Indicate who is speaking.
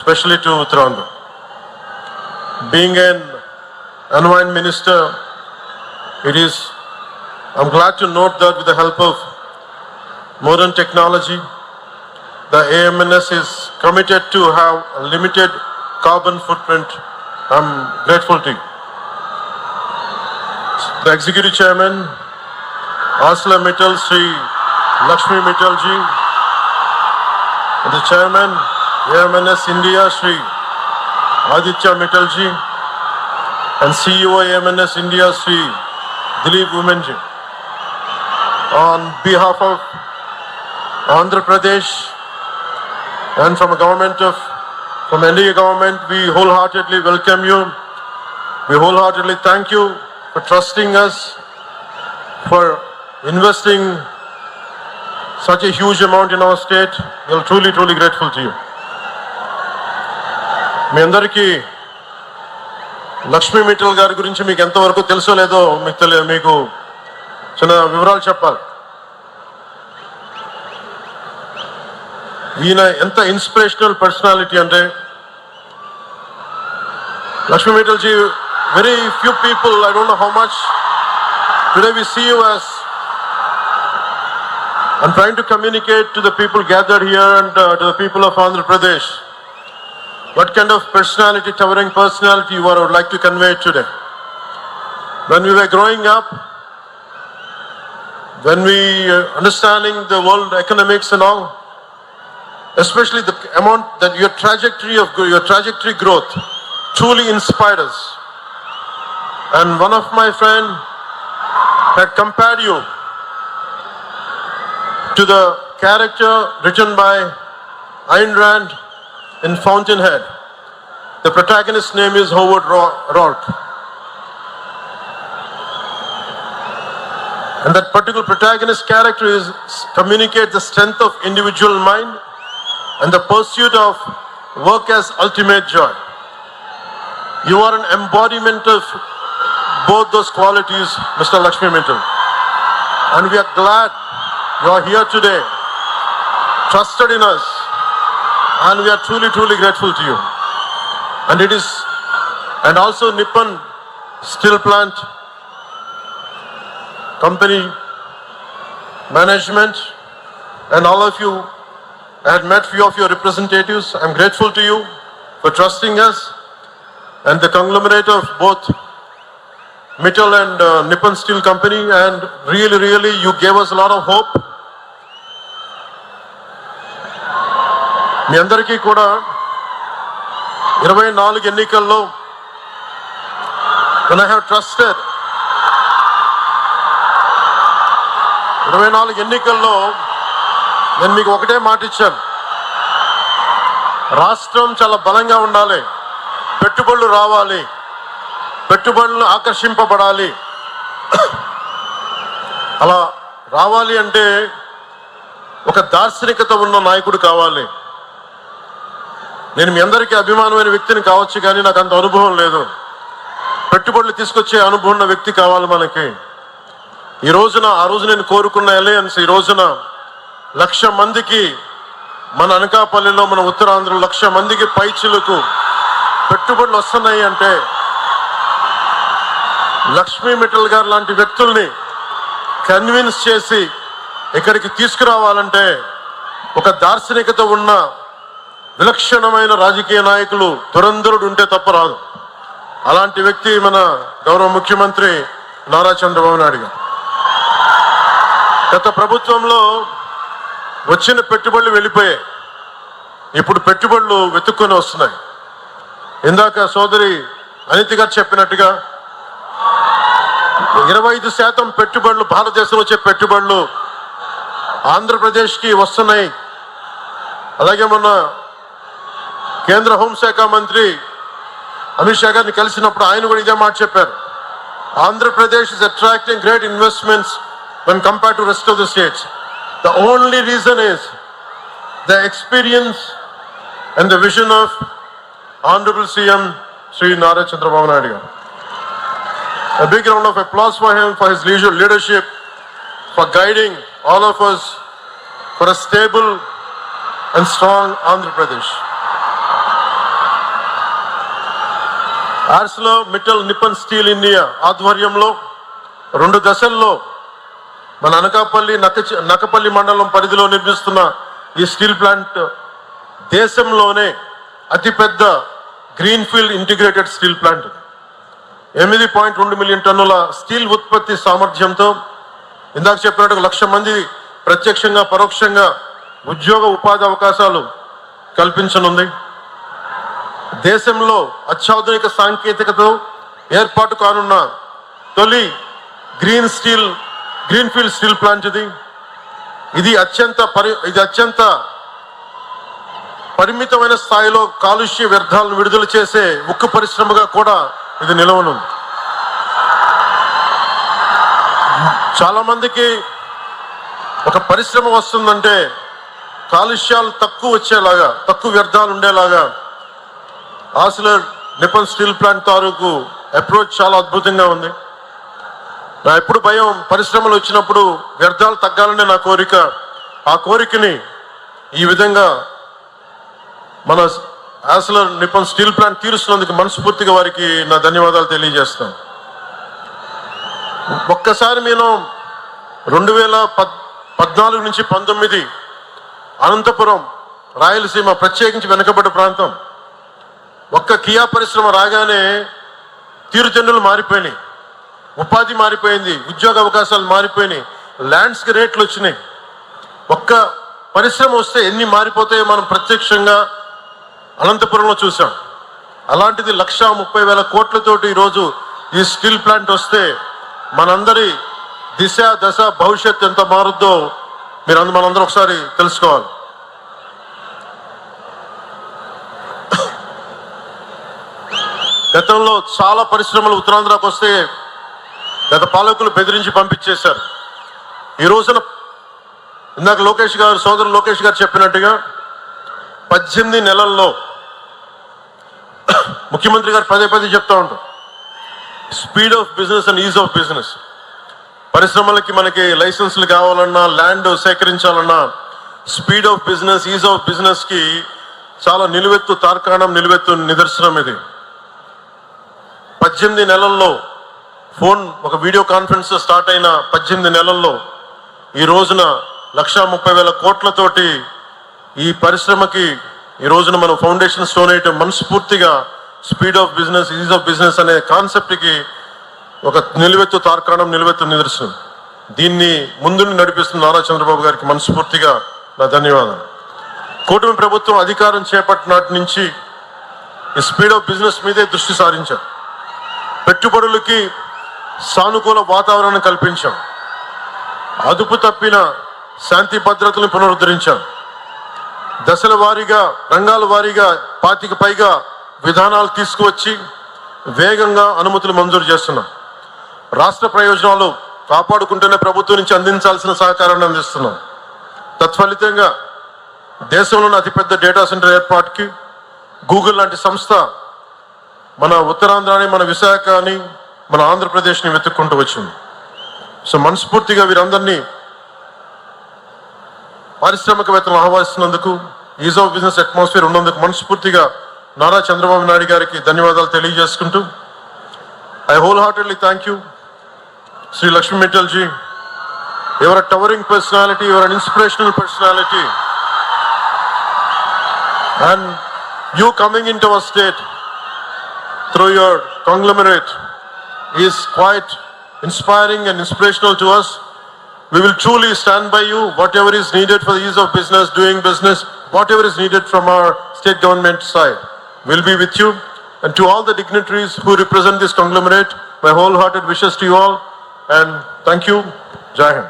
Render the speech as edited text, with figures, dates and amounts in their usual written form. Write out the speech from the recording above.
Speaker 1: especially to Uttarakhand. Being an Environment Minister, I'm glad to note that with the help of modern technology, the AMNS is committed to have a limited carbon footprint. I'm grateful to you. The Executive Chairman, ArcelorMittal, Sri Lakshmi Mittal ji, and the Chairman, AMNS India, Sri Aditya Mittal ji, and CEO AMNS India, Sri Dilip Women ji. On behalf of Andhra Pradesh and from NDA government, we wholeheartedly welcome you. We wholeheartedly thank you for trusting us, for investing such a huge amount in our state. We are truly, truly grateful to you. మీ అందరికీ లక్ష్మీ మిట్టల్ గారి గురించి మీకు ఎంతవరకు తెలుసో లేదో మీకు చిన్న వివరాలు చెప్పాలి. ఈయన ఎంత ఇన్స్పిరేషనల్ పర్సనాలిటీ అంటే, Lakshmi Mittal ji, very few people, I don't know how much, today we see you as, I'm trying to communicate to the people gathered here and to the people of Andhra Pradesh what kind of personality, towering personality you are, I would like to convey today. When we were growing up, when we understanding the world economics and all, especially the amount that your trajectory growth truly inspired us. And one of my friend had compared you to the character written by Ayn Rand in Fountainhead. The protagonist's name is Howard Roark. And that particular protagonist character communicates the strength of individual mind and the pursuit of work as ultimate joy. You are an embodiment of both those qualities, Mr. Lakshmi Mittal. And we are glad you are here today, trusted in us, and we are truly, truly grateful to you. And also Nippon Steel Plant Company management and all of you, I had met few of your representatives. I'm grateful to you for trusting us, and the conglomerate of both Mittal and Nippon Steel Company, and really you gave us a lot of hope. మీ అందరికీ కూడా 24 ఎన్నికల్లో when I have trusted 24 ఎన్నికల్లో నేను మీకు ఒకటే మాట ఇచ్చాను, రాష్ట్రం చాలా బలంగా ఉండాలి, పెట్టుబడులు రావాలి, పెట్టుబడులు ఆకర్షింపబడాలి. అలా రావాలి అంటే ఒక దార్శనికత ఉన్న నాయకుడు కావాలి. నేను మీ అందరికీ అభిమానమైన వ్యక్తిని కావచ్చు, కానీ నాకు అంత అనుభవం లేదు. పెట్టుబడులు తీసుకొచ్చే అనుభవం ఉన్న వ్యక్తి కావాలి మనకి. ఆ రోజు నేను కోరుకున్న అలయన్స్ ఈ రోజున 1,00,000 మందికి, మన అనకాపల్లిలో, మన ఉత్తరాంధ్రలో 1,00,000 మందికి పైచిలకు పెట్టుబడులు వస్తున్నాయి అంటే, లక్ష్మీ మిట్టల్ గారు లాంటి వ్యక్తుల్ని కన్విన్స్ చేసి ఇక్కడికి తీసుకురావాలంటే ఒక దార్శనికత ఉన్న విలక్షణమైన రాజకీయ నాయకులు, దురంధరుడు ఉంటే తప్ప రాదు. అలాంటి వ్యక్తి మన గౌరవ ముఖ్యమంత్రి నారా చంద్రబాబు నాయుడు గారు. గత ప్రభుత్వంలో వచ్చిన పెట్టుబడులు వెళ్ళిపోయాయి, ఇప్పుడు పెట్టుబడులు వెతుక్కొని వస్తున్నాయి. ఇందాక సోదరి అనిత గారు చెప్పినట్టుగా 25% పెట్టుబడులు, భారతదేశంలో వచ్చే పెట్టుబడులు ఆంధ్రప్రదేశ్కి వస్తున్నాయి. అలాగే మొన్న కేంద్ర హోంశాఖ మంత్రి అమిత్ షా గారిని కలిసినప్పుడు ఆయన కూడా ఇదే మాట చెప్పారు, Andhra Pradesh is attracting great investments when compared to rest of the states. The only reason is the experience and the vision of Honorable CM Sri Nara Chandrababu Naidu garu. A big round of applause for him, for his leadership, for guiding all of us for a stable and strong Andhra Pradesh. ArcelorMittal Nippon Steel India ఆధ్వర్యంలో 2 దశల్లో మన నక్కపల్లి మండలం పరిధిలో నిర్మిస్తున్న ఈ steel plant దేశంలోనే అతిపెద్ద greenfield integrated steel plant. 8.2 million టన్నుల స్టీల్ ఉత్పత్తి సామర్థ్యంతో ఇందాక చెప్పినట్టు 1,00,000 మంది ప్రత్యక్షంగా పరోక్షంగా ఉద్యోగ ఉపాధి అవకాశాలు కల్పించనుంది. దేశంలో అత్యాధునిక సాంకేతికతో ఏర్పాటు కానున్న తొలి గ్రీన్ఫీల్డ్ స్టీల్ ప్లాంట్ ఇది అత్యంత పరిమితమైన స్థాయిలో కాలుష్య వ్యర్థాలను విడుదల చేసే ఉక్కు పరిశ్రమగా కూడా ఇది నిలవనుంది. చాలా మందికి ఒక పరిశ్రమ వస్తుందంటే కాలుష్యాలు తక్కువ వచ్చేలాగా, తక్కువ వ్యర్థాలు ఉండేలాగా ఆర్సిలర్ నిప్పన్ స్టీల్ ప్లాంట్ తాలూకు అప్రోచ్ చాలా అద్భుతంగా ఉంది. నా ఎప్పుడు భయం, పరిశ్రమలు వచ్చినప్పుడు వ్యర్థాలు తగ్గాలనే నా కోరిక. ఆ కోరికని ఈ విధంగా మన ఆర్సిలర్ నిప్పన్ స్టీల్ ప్లాంట్ తీరుస్తున్నందుకు మనస్ఫూర్తిగా వారికి నా ధన్యవాదాలు తెలియజేస్తాను. ఒక్కసారి నేను 2014 నుంచి 19 అనంతపురం, రాయలసీమ ప్రత్యేకించి వెనుకబడ్డ ప్రాంతం, ఒక్క కియా పరిశ్రమ రాగానే తీరుతెన్నులు మారిపోయినాయి, ఉపాధి మారిపోయింది, ఉద్యోగ అవకాశాలు మారిపోయినాయి, ల్యాండ్స్కి రేట్లు వచ్చినాయి. ఒక్క పరిశ్రమ వస్తే ఎన్ని మారిపోతాయో మనం ప్రత్యక్షంగా అనంతపురంలో చూసాం. అలాంటిది 1,30,000 కోట్లతోటి ఈరోజు ఈ స్టీల్ ప్లాంట్ వస్తే మనందరి దిశ దశ భవిష్యత్తు ఎంత మారుద్దో మనందరం ఒకసారి తెలుసుకోవాలి. గతంలో చాలా పరిశ్రమలు ఉత్తరాంధ్రకు వస్తే గత పాలకులు బెదిరించి పంపించేశారు. ఈ రోజున ఇందాక సోదరులు లోకేష్ గారు చెప్పినట్టుగా 18 నెలల్లో ముఖ్యమంత్రి గారు పదే చెప్తా ఉంటారు, speed of business and ease of business. పరిశ్రమలకి మనకి లైసెన్సులు కావాలన్నా, ల్యాండ్ సేకరించాలన్నా speed of business, ease of బిజినెస్కి చాలా నిలువెత్తు నిదర్శనం ఇది. 18 నెలల్లో ఒక వీడియో కాన్ఫరెన్స్ స్టార్ట్ అయిన 18 నెలల్లో ఈ రోజున 1,30,000 కోట్లతోటి ఈ పరిశ్రమకి ఈ రోజున మనం ఫౌండేషన్ స్టోన్ వేయటం మనస్ఫూర్తిగా speed of business, ease of business అనే కాన్సెప్ట్కి ఒక నిలువెత్తు నిదర్శనం. దీన్ని ముందుని నడిపిస్తున్న నారా చంద్రబాబు గారికి మనస్ఫూర్తిగా నా ధన్యవాదాలు. కూటమి ప్రభుత్వం అధికారం చేపట్టినాటి నుంచి ఈ స్పీడ్ ఆఫ్ బిజినెస్ మీదే దృష్టి సారించాం. పెట్టుబడులకి సానుకూల వాతావరణం కల్పించాం. అదుపు తప్పిన శాంతి భద్రతలను పునరుద్ధరించాం. దశల వారీగా, రంగాల వారీగా 25 పైగా విధానాలు తీసుకువచ్చి వేగంగా అనుమతులు మంజూరు చేస్తున్నాం. రాష్ట్ర ప్రయోజనాలు కాపాడుకుంటూనే ప్రభుత్వం నుంచి అందించాల్సిన సహకారాన్ని అందిస్తున్నాం. తత్ఫలితంగా దేశంలోని అతిపెద్ద డేటా సెంటర్ ఏర్పాటుకి గూగుల్ లాంటి సంస్థ మన ఉత్తరాంధ్రాని, మన విశాఖని, మన ఆంధ్రప్రదేశ్ని వెతుక్కుంటూ వచ్చింది. సో మనస్ఫూర్తిగా వీరందరినీ పారిశ్రామికవేత్తలను ఆహ్వానిస్తున్నందుకు, ఈజ్ ఆఫ్ బిజినెస్ అట్మాస్ఫియర్ ఉన్నందుకు మనస్ఫూర్తిగా నారా చంద్రబాబు నాయుడు గారికి ధన్యవాదాలు తెలియజేసుకుంటూ, I wholeheartedly thank you, Sri Lakshmi Mittal ji. You are a towering personality, you are an inspirational personality, and you coming into our state through your conglomerate is quite inspiring and inspirational to us. We will truly stand by you. Whatever is needed for the ease of business, doing business, whatever is needed from our state government side, we'll be with you. And to all the dignitaries who represent this conglomerate, my wholehearted wishes to you all, and thank you. Jai Hind.